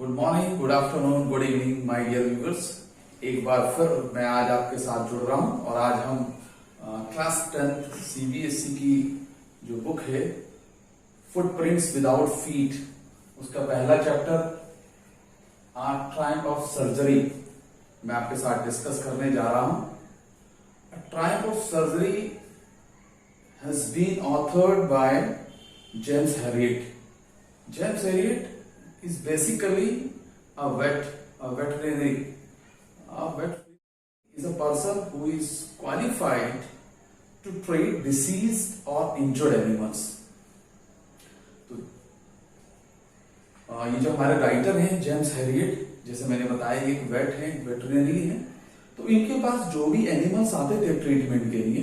Good morning, good afternoon, good evening my dear viewers. एक बार फिर मैं आज आपके साथ जुड़ रहा हूं और आज हम क्लास 10th सीबीएसई की जो बुक है फुटप्रिंट्स विदाउट फीट, उसका पहला चैप्टर ट्रायम्फ ऑफ सर्जरी मैं आपके साथ डिस्कस करने जा रहा हूं। Triumph of surgery has been authored by James Herriot. James Herriot is basically a veterinary. A veterinary is a person who is qualified to treat diseased or injured animals. तो ये जो हमारे राइटर हैं James Harriet, जैसे मैंने बताया एक wait है, वेटरनरी है, तो इनके पास जो भी एनिमल्स आते थे ट्रीटमेंट के लिए,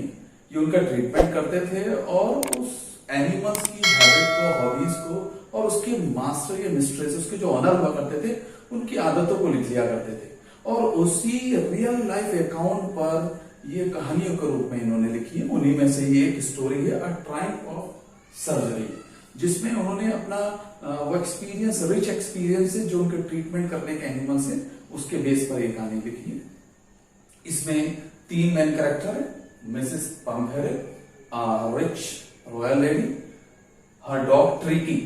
ये उनका ट्रीटमेंट करते थे और उस एनिमल्स की हैबिट को, हॉबीज को और उसके मास्टर या मिस्ट्रेस, उसके जो ऑनर हुआ करते थे, उनकी आदतों को लिख लिया करते थे और उसी रियल लाइफ अकाउंट पर ये कहानियों के रूप में इन्होंने लिखी है। उन्हीं में से ये एक स्टोरी है, अ ट्रायम्फ ऑफ सर्जरी, जिसमें उन्होंने अपना वो एक्सपीरियंस, रिच एक्सपीरियंस जो उनके ट्रीटमेंट करने के एनिमल्स है, उसके बेस पर ये कहानी लिखी है। इसमें 3 मेन कैरेक्टर है, Mrs Pumphrey, rich royal lady, her dog Tricki.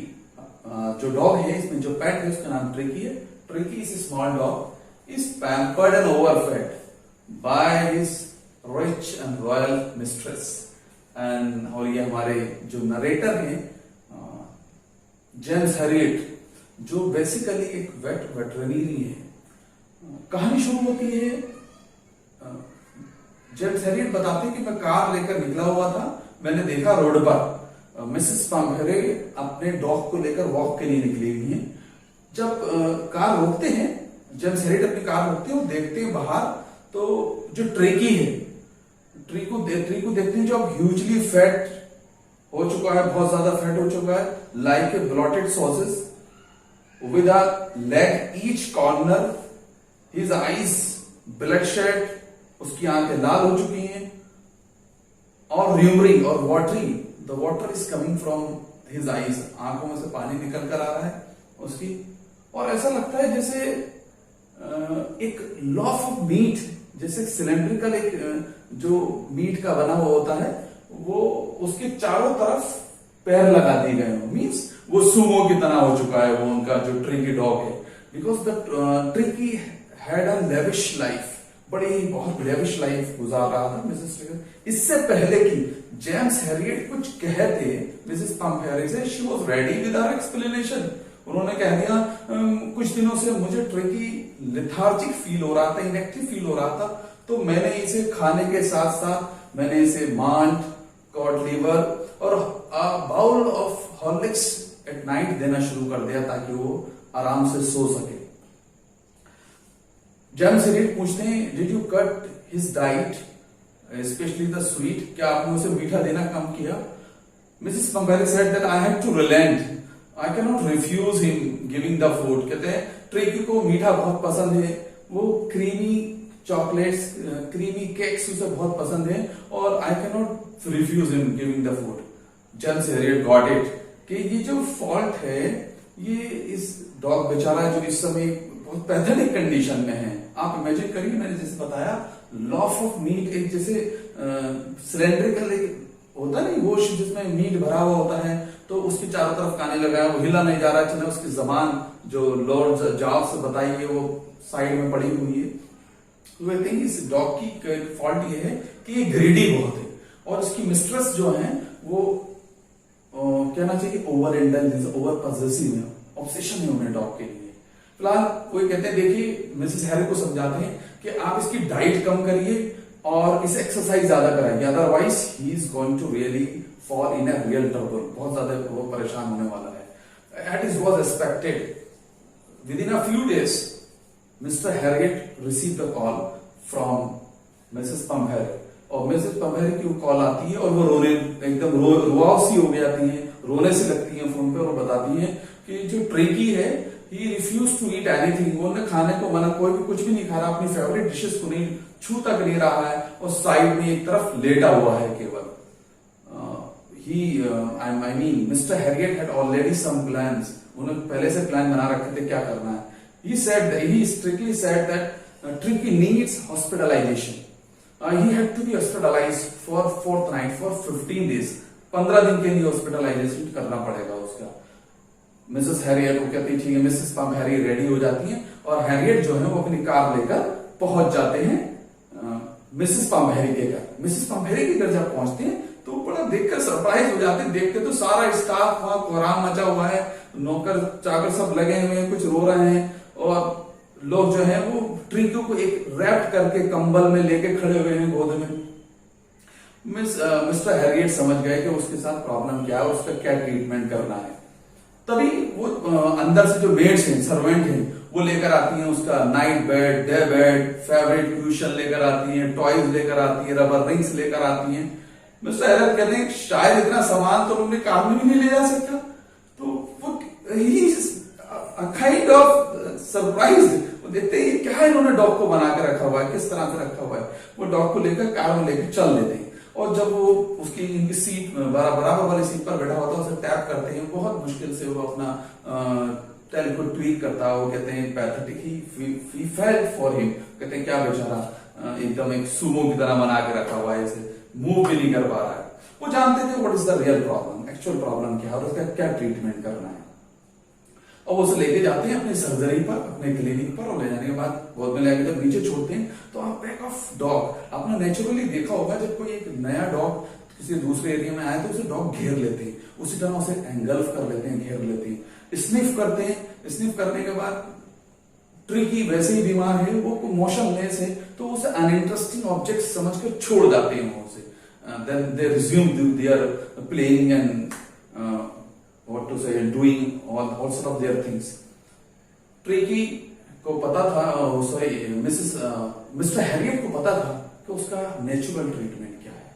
जो डॉग है इसमें, जो पेट है, उसका नाम ट्रिकी है। Tricki is small dog, is pampered and overfed by his rich and royal mistress. And और ये हमारे जो नरेटर हैं जेम्स हैरियट, जो बेसिकली एक वेटरनरी है। कहानी शुरू होती है, जेम्स हैरियट बताते हैं कि मैं कार लेकर निकला हुआ था, मैंने देखा रोड पर मिसेस पम्फेरे अपने डॉग को लेकर वॉक के लिए निकली हुई हैं। जब कार रोकते हैं, जेम्स हैरियट अपनी कार रोकते हैं और देखते हैं बाहर, तो जो ट्रिकी है, ट्री को देखते हैं जो अब ह्यूजली फैट हो चुका है, बहुत ज्यादा फैट हो चुका है, like a blotted sauces with a leg each corner, his eyes bloodshed, उसकी आंखें लाल हो चुकी हैं और र्यूमरिंग और watery, the water is coming from his eyes, आंखों में से पानी निकल कर आ रहा है उसकी, और ऐसा लगता है जैसे एक लॉफ ऑफ मीट, जैसे सिलेंड्रिकल एक जो मीट का बना हुआ होता है, वो उसके चारों तरफ पैर लगा दिए गए हो, मीन्स वो सुमो की तरह हो चुका है वो उनका जो ट्रिकी डॉग है। Because the tricky had a lavish life, बहुत लेविश लाइफ गुजार रहा था मिसेस ट्रिकी। इससे पहले कि जेम्स हैरियट कुछ कहते मिसेस पम्फेरे से, she was ready with her explanation. उन्होंने कह दिया कुछ दिनों से मुझे ट्रिकी लेथार्जिक फील हो रहा था, इनएक्टिव फील हो रहा था, तो मैंने इसे खाने के साथ साथ मैंने इसे मांट, कॉड लीवर और bowl of Horlicks at night देना शुरू कर दिया ताकि वो आराम से सो सके। जेम्स हैरियट पूछते हैं, did you cut his diet specially the sweet, क्या आपने उसे मीठा देना कम किया? Mrs Pumphrey said that I have to relent, I can not refuse him giving the food. कहते हैं ट्रिकी को मीठा बहुत पसंद है, वो क्रीमी चॉकलेट्स, क्रीमी केक्स उसे बहुत पसंद है और I can not refuse him giving the food. James Herriot got it कि ये जो फॉल्ट है, ये इस डॉग बेचारा जो इस समय बहुत पैथेटिक कंडीशन में है। आप इमेजिन करिए, मैंने जैसे बताया लॉफ ऑफ मीट, एक जैसे सिलेंड्रिकल एक होता नहीं गोश्त जिसमें मीट भरा हुआ होता है, तो उसके चारों तरफ काने लगाया, वो हिला नहीं जा रहा है, उसकी जबान जो लॉर्ड जॉब से बताई है वो साइड में पड़ी हुई है। तो आई थिंक इस डॉग की फॉल्ट ये है कि ये ग्रीडी बहुत है और इसकी मिस्ट्रेस जो है वो कहना चाहिए ओवर इंटेलिजेंस, ओवर पॉसेसिव है, ऑब्सेशन है उन्हें डॉग के लिए। फिलहाल वो कहते हैं, देखिए मिसेस हैरियट को समझाते हैं कि आप इसकी डाइट कम करिए और इसे एक्सरसाइज ज्यादा कराइए, otherwise he is going to really fall in a real trouble, बहुत ज्यादा वो परेशान होने वाला है। At is was expected within a few days Mr Herriot received a call from Mrs Pumphrey, और मिसेस पम्फेरे की वो कॉल आती है और वो रोने एकदम रुआव सी हो जाती है, रोने से लगती है फोन पे और बताती है कि जो ट्रिकी है, he refused to eat anything, वो ने खाने को मना, कोई भी कुछ भी नहीं खा रहा, अपनी फेवरेट डिशेस को नहीं छू तक नहीं रहा है और साइड में एक तरफ लेटा हुआ है केवल। Mister Herriot had already some plans, उन्होंने पहले से प्लान बना रखे थे क्या करना है। he strictly said that Tricky needs hospitalization. He had to be hospitalized for fourth night for 15 days. 15 दिन के लिए हॉस्पिटलाइजेशन करना पड़ेगा उसका. मिसेस हैरियट को कहती है ठीक है. मिसेस पम्बेरी रेडी हो जाती हैं और हैरियट जो है वो अपनी कार लेकर पहुंच जाते हैं मिसेस पम्बेरी के घर. मिसेस पम्बेरी के घर जब पहुंचते हैं तो बड़ा देखकर सरप्राइज हो जाते हैं. देखते तो सारा स्टाफ वहां कोहराम मचा हुआ है, नौकर चाकर सब लगे हुए हैं, कुछ रो रहे हैं और लोग जो है वो ट्रिकी को एक रैप करके कंबल में लेके खड़े हुए हैं गोद में. मिस्टर हैरियट समझ गए कि उसके साथ प्रॉब्लम क्या है, उसका क्या ट्रीटमेंट करना है. तभी वो अंदर से जो मेड्स हैं, सर्वेंट हैं, वो लेकर आती हैं उसका night bed, day bed, favourite caution लेकर आती हैं, टॉयज लेकर आती हैं, रबर रिंग्स लेकर आती हैं. मिस्टर हैरियट कहते हैं शायद इतना सामान तो उन्होंने कार में भी नहीं ले जा सकता. तो वो काइंड ऑफ सरप्राइज. वो देखते हैं क्या है इन्होंने डॉग को बना के रखा हुआ है, किस तरह से रखा हुआ है. वो डॉग को लेकर कार में लेकर चल लेते हैं और जब वो उसकी इनकी सीट बराबर वाली सीट पर बैठा होता है उसे टैप करते हैं. बहुत मुश्किल से वो अपना टेल को ट्वीट करता है. वो कहते हैं pathetic he felt for him. कहते हैं क्या बेचारा एकदम एक सुमो की तरह बना के रखा हुआ है, इसे मूव भी नहीं कर पा रहा है. वो जानते थे what is the real problem, actual problem क्या है और उसका क्या ट्रीटमेंट करना है. और उसे लेके जाते हैं अपनी सर्जरी पर, अपने क्लिनिक पर. और ले जाने के बाद गोद में लेके जब नीचे छोड़ते हैं तो आप बैक ऑफ डॉग आपने नेचुरली देखा होगा जब कोई एक नया डॉग किसी दूसरे एरिया में आया तो उसे डॉग घेर लेते हैं. उसी तरह उसे एंगल्फ कर लेते हैं, घेर लेते हैं, स्निफ करते हैं. स्निफ करने के बाद ट्रिकी वैसे ही बीमार है, वो मोशनलेस है, तो उसे अनइंटरेस्टिंग ऑब्जेक्ट समझकर छोड़ जाते हैं उसे. Then they resume their playing and what to say, doing all sort of their things. Tricky को पता था, मिस्टर हैरियट को पता था कि उसका नेचुरल ट्रीटमेंट क्या है.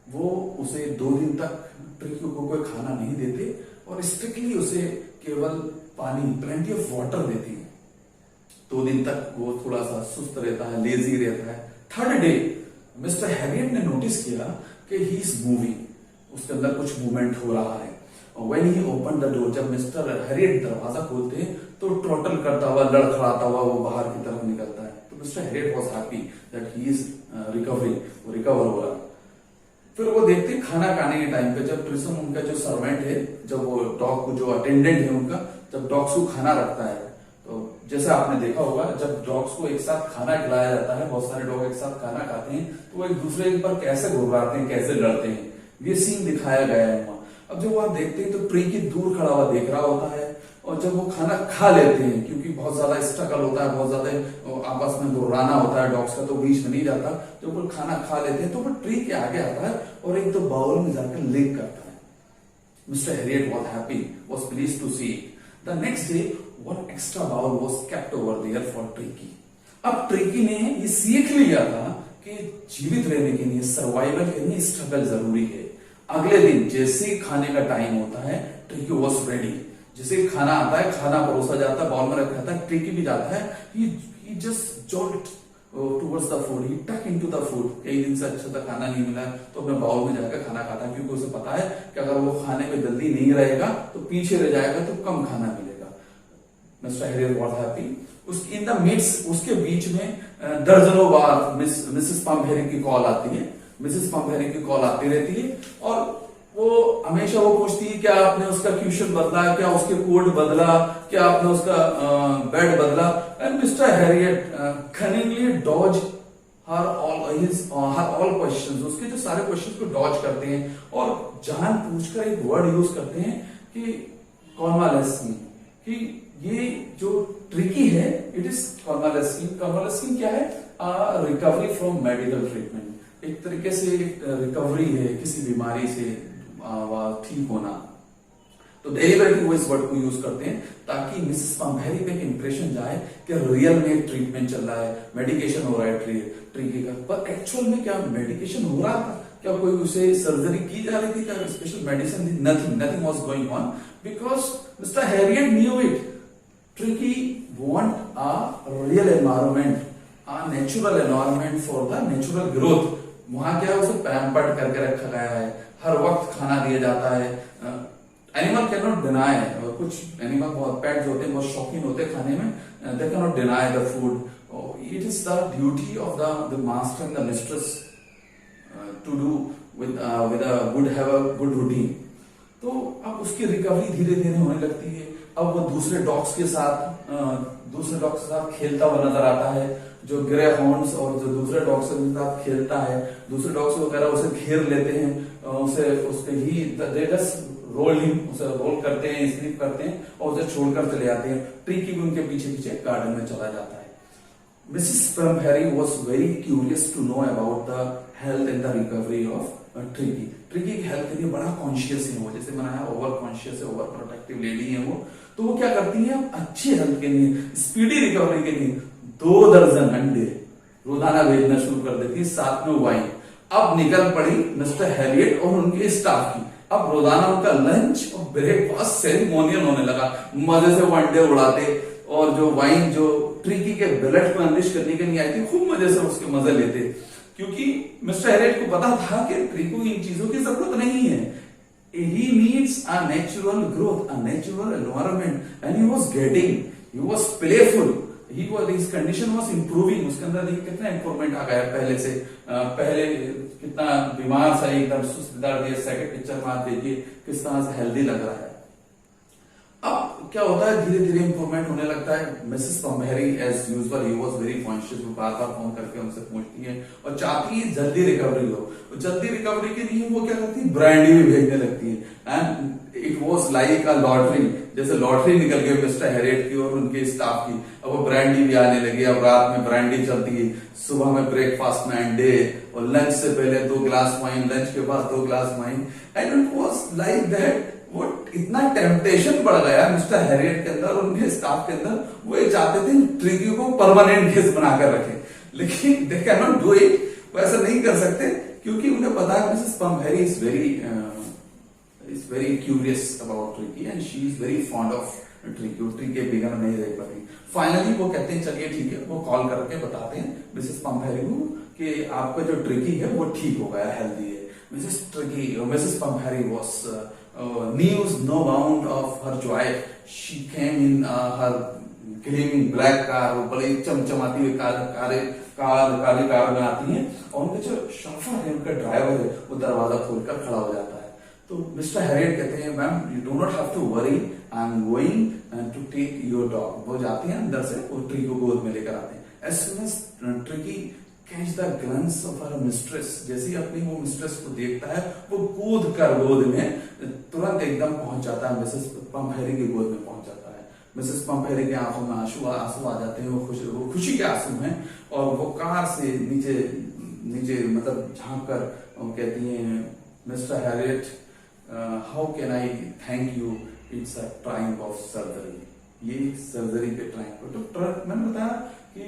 वो उसे 2 दिन तक ट्रिकी को कोई खाना नहीं देते और स्ट्रिक्टली उसे केवल पानी, प्लेंटी ऑफ वाटर देते हैं. 2 दिन तक वो थोड़ा सा सुस्त रहता है, लेजी रहता है. थर्ड डे मिस्टर हैरियट ने नोटिस किया कि ही इज मूविंग, उसके अंदर कुछ मूवमेंट हो रहा है. When he opened the door, जब मिस्टर हैरियट दरवाजा खोलते हैं तो ट्रोटल करता हुआ, लड़खड़ाता हुआ वो बाहर की तरफ निकलता है. तो mister Herriot was happy that he is recovering, वो रिकवर हो रहा है. फिर वो देखते हैं खाना खाने के टाइम पे जब ट्रिसम उनका जो सर्वेंट है, जब वो डॉग को जो अटेंडेंट है उनका, जब डॉग्स को खाना रखता है तो जैसे आपने देखा होगा जब डॉग्स को एक साथ खाना खिलाया जाता है, बहुत सारे डॉग एक साथ खाना खाते हैं तो वो एक दूसरे के ऊपर कैसे घुर्राते हैं, कैसे लड़ते हैं. ये सीन दिखाया गया है वहां. अब जब वहां देखते हैं तो ट्रिकी दूर खड़ा हुआ देख रहा होता है और जब वो खाना खा लेते हैं, क्योंकि बहुत ज्यादा स्ट्रगल होता है, बहुत ज्यादा आपस में घुर्राना होता है डॉग्स का, तो बीच में नहीं जाता. जब वो खाना खा लेते हैं तो वो ट्री के आगे आता है और एक तो बाउल में जाकर लिक करता है. Mister Herriot was happy, was pleased to see it. The next day one extra bowl was kept over there for Tricky. अब ट्रिकी ने ये सीख लिया था कि जीवित रहने के लिए, सर्वाइवल के लिए स्ट्रगल जरूरी है. अगले दिन जैसे खाने का टाइम होता है ट्रिकी वाज रेडी. जैसे खाना आता है, खाना परोसा जाता है, बाउल में रखा जाता है, ट्रिकी भी जाता है. He just jolt towards the food, he tuck into the food. कई दिन से अच्छा सा खाना नहीं मिला तो अपने बाउल में जाकर खाना खाता है, क्योंकि उसे पता है कि अगर वो खाने में जल्दी नहीं रहेगा तो पीछे रह जाएगा तो कम खाना मिलेगा. Mister Herriot was happy. उसकी इन द मिड्स, उसके बीच में दर्जनों बार मिसेस पम्बेरी की कॉल आती है. मिसेस पम्बेरी की कॉल आती रहती है और वो हमेशा वो पूछती है क्या आपने उसका क्यूशन बदला, क्या उसके कोड बदला, क्या आपने उसका बेड बदला. And mister Herriot cunningly dodge her all questions. उसके जो सारे क्वेश्चंस को डॉज करते हैं और जान पूछकर एक वर्ड यूज करते हैं कि कॉन्वालेसेंस, कि ये जो ट्रिकी है इट इज कॉन्वालेसेंस. कॉन्वालेसेंस क्या है? Recovery from medical treatment. एक तरीके से रिकवरी है किसी बीमारी से ठीक होना. तो डेलिबरेटली वो इस वर्ड को यूज करते हैं ताकि मिसेस पम्बेरी पे एक इंप्रेशन जाए कि रियल में ट्रीटमेंट चल रहा है, मेडिकेशन हो रहा है ट्रिकी का. पर एक्चुअल में क्या मेडिकेशन हो रहा था? क्या कोई उसे सर्जरी की जा रही थी? क्या स्पेशल मेडिसिन थी? Nothing was going on because mister Harriet knew it. Tricky want a real environment, a natural environment for the natural growth. वहां क्या है, उसे पैम्पर्ड करके रखा गया है, हर वक्त खाना दिया जाता है. एनिमल कैन नॉट डिनाई कुछ एनिमल बहुत पेट्स होते हैं, बहुत शौकीन होते हैं खाने में, they can not deny the food. It is the duty of the master and the mistress to do with a good routine. तो अब उसकी रिकवरी धीरे धीरे होने लगती है. अब वो दूसरे डॉग्स के साथ खेलता हुआ नजर आता है. जो ग्रे हॉर्न्स और जो दूसरे डॉग्स के साथ खेलता है, दूसरे डॉग्स वगैरह उसे घेर लेते हैं, उसके ही दे जस्ट रोल हिम, उसे रोल करते हैं, स्लीप करते हैं और उसे छोड़कर चले जाते हैं. ट्रिकी भी उनके पीछे पीछे गार्डन में चला जाता है. Mrs. Pumphrey was very curious to know about the health and the recovery of Tricky. Tricky की हेल्थ के लिए बड़ा कॉन्शियस है वो, जैसे बनाया ओवर कॉन्शियस है, ओवर प्रोटेक्टिव लेडी है वो. तो वो क्या करती है, अच्छी हेल्थ के लिए, स्पीडी रिकवरी के लिए 2 दर्जन अंडे रोजाना भेजना शुरू कर देती है, साथ में वाइन. अब निकल पड़ी मिस्टर हैरियट और उनके स्टाफ की. अब रोजाना उनका लंच और ब्रेकफास्ट सेरेमोनियल होने लगा. मजे से वो अंडे उड़ाते और जो वाइन जो ट्रिकी के ब्लड को अनलिश करने के लिए आई थी, खूब मजे से उसके मजे लेते, क्योंकि मिस्टर हैरियट को पता था कि ट्रिको इन चीजों की जरूरत नहीं है. He needs a natural growth, a natural environment, and he was playful, his condition was improving. उसके अंदर कितना इंप्रूवमेंट आ गया पहले से. पहले कितना बीमार था, एकदम सुस्त दर्द. सेकंड पिक्चर में आप देखिए किस तरह से हेल्दी लग रहा है. अब क्या होता है, धीरे धीरे इंप्रूवमेंट होने लगता है. Mrs Pumphrey as usual, he was very conscious. वो बार बार फोन करके उनसे पूछती है और चाहती है जल्दी रिकवरी हो. जल्दी रिकवरी के लिए वो क्या करती है, ब्रांडी भी भेजने लगती है. And it was like a lottery, जैसे लॉटरी निकल गई मिस्टर हैरियट की और उनके स्टाफ की. अब वो ब्रांडी भी आने लगी. अब रात में ब्रांडी चलती है, सुबह में ब्रेकफास्ट में अंडे, और लंच से पहले 2 ग्लास वाइन, लंच के बाद 2 glass wine. And it was like that. वो इतना टेम्पटेशन बढ़ गया मिस्टर हैरियट के अंदर, उनके स्टाफ के अंदर. वो ये चाहते थे ट्रिकी को परमानेंट गेस्ट बनाकर रखें, लेकिन they can not do it. वो ऐसा नहीं कर सकते, क्योंकि उन्हें पता है Mrs Pumphrey is very curious about Tricki and she is very fond of Tricki. Tricki बिगड़ नहीं रह पाती. फाइनली वो कहते हैं चलिए ठीक है. वो कॉल करके बताते हैं मिसेस पम्पहरी को कि आपका जो ट्रिकी है वो ठीक हो गया, हेल्दी है. Mrs Pumphrey was knew no bound of her joy. She came in her gleaming black car. वो बड़ी चमचमाती हुई काली कार में आती है, और उनके जो शोफर है, उनका ड्राइवर है, वो दरवाजा खोलकर खड़ा हो जाता है. तो मिस्टर हैरियट कहते हैं, ma'am you do not have to worry, I am going to take your dog. वो जाते हैं अंदर से, वो ट्रिकी को गोद में लेकर आते हैं. As soon as Tricki catch the glance of her mistress, जैसे ही अपनी वो मिस्ट्रेस को देखता है, वो कूद कर गोद में तुरंत एकदम पहुंच जाता है. मिसेस पम्पहरी की गोद में पहुंच जाता है. मिसेस पम्पहरी की आंखों में आंसू आ जाते हैं. वो खुशी के आंसू हैं, और वो कार से नीचे मतलब झांक कर कहती हैं, mister Harriet how can I thank you, it's a Triumph of surgery. ये सर्जरी पे ट्रायम्फ. तो मैंने बताया कि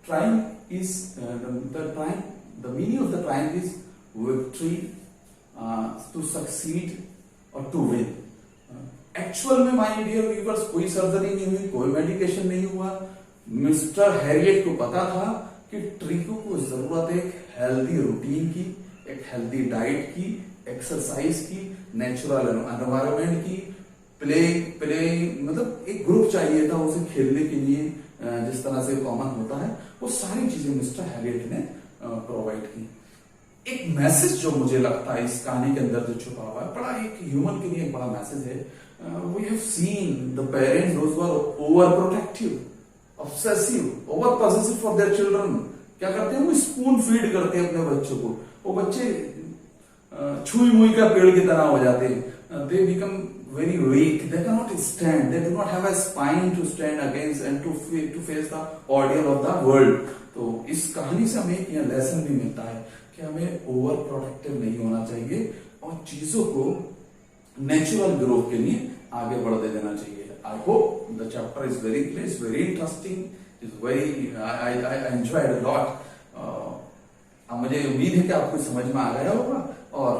triumph is the meaning of the triumph is victory, to succeed or to win. Actual में माय डियर व्यूअर्स कोई surgery नहीं हुई, कोई मेडिकेशन नहीं हुआ. मिस्टर हैरियट को पता था कि ट्रिको को जरूरत है एक हेल्दी रूटीन की, एक हेल्दी डाइट की, एक्सरसाइज की, नेचुरल एनवायरनमेंट की, प्ले मतलब एक ग्रुप चाहिए था उसे खेलने के लिए, जिस तरह से कॉमन होता है. वो सारी चीजें मिस्टर हैरियट ने प्रोवाइड की. एक मैसेज जो मुझे लगता है इस कहानी के अंदर जो छुपा हुआ है, बड़ा एक ह्यूमन के लिए एक बड़ा मैसेज है. We have seen the parents those who are over protective, obsessive, over possessive for their children. क्या करते हैं, वो स्पून फीड करते हैं अपने बच्चों को. वो बच्चे छुई मुई का पेड़ की तरह हो जाते हैं. They become very weak, they cannot stand, they do not have a spine to stand against and to face the ordeal of the world. तो इस कहानी से हमें एक लेसन भी मिलता है कि हमें ओवर प्रोटेक्टिव नहीं होना चाहिए और चीजों को नेचुरल ग्रोथ के लिए आगे बढ़ देना चाहिए. I hope the chapter is very clear, is very interesting, is very I enjoyed a lot. मुझे उम्मीद है कि आपको समझ में आ गया होगा, और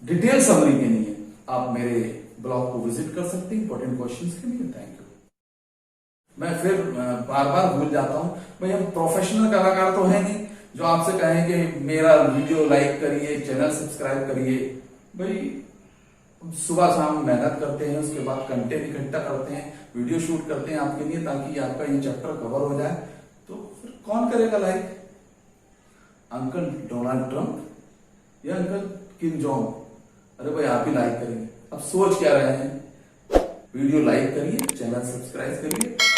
डिटेल समरी के लिए आप मेरे ब्लॉग को विजिट कर सकते हैं इंपॉर्टेंट क्वेश्चंस के लिए. Thank you. मैं फिर बार बार भूल जाता हूं, भाई हम प्रोफेशनल कलाकार तो है नहीं जो आपसे कहें कि मेरा वीडियो लाइक करिए, चैनल सब्सक्राइब करिए. भाई सुबह शाम मेहनत करते हैं, उसके बाद कंटेंट इकट्ठा करते हैं, वीडियो शूट करते हैं आपके लिए, ताकि आपका ये चैप्टर कवर हो जाए। तो फिर कौन करेगा लाइक? अंकल डोनाल्ड ट्रंप या अंकल किम जोंग? अरे भाई आप ही लाइक करेंगे। अब सोच क्या रहे हैं? वीडियो लाइक करिए, चैनल सब्सक्राइब करिए।